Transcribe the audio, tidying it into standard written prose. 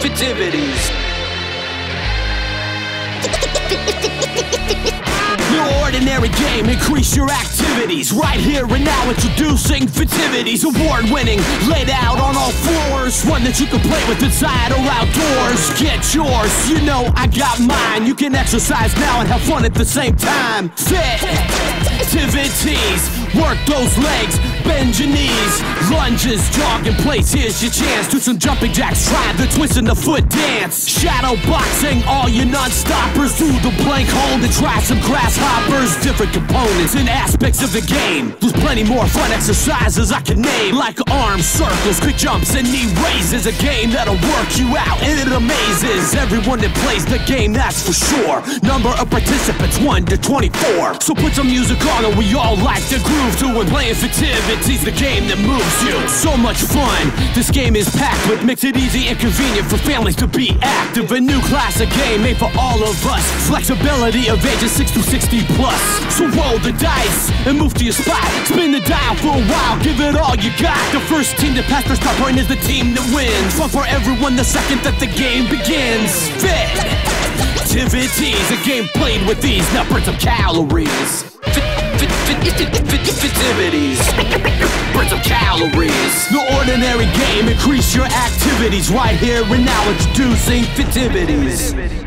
Fitivities. No ordinary game, increase your activities. Right here and now, introducing Fitivities. Award-winning, laid out on all floors. One that you can play with inside or outdoors. Get yours, you know I got mine. You can exercise now and have fun at the same time. Fitivities, work those legs, bend your knees. Lunges, jog in place, here's your chance. Do some jumping jacks, try the twist and the foot dance. Shadow boxing, all your non-stoppers. Do the blank hold and try some grasshoppers. Different components and aspects of the game. There's plenty more fun exercises I can name, like arm circles, quick jumps, and knee raises. A game that'll work you out and it amazes everyone that plays the game, that's for sure. Number of participants 1 to 24. So put some music on and we all like to groove to it. Playing Fitivities, the game that moves you. So much fun. This game is packed with, makes it easy and convenient for families to be active. A new classic game made for all of us. Flexibility of ages 6 to 60 plus. So roll the dice and move to your spot. Spin the dial for a while, give it all you got. The first team to pass their start point is the team that wins. Fun for everyone the second that the game begins. Fitivities, a game played with ease, not burn some calories. Fitivities, burn some calories. No ordinary game, increase your activities. Right here and now, introducing Fitivities.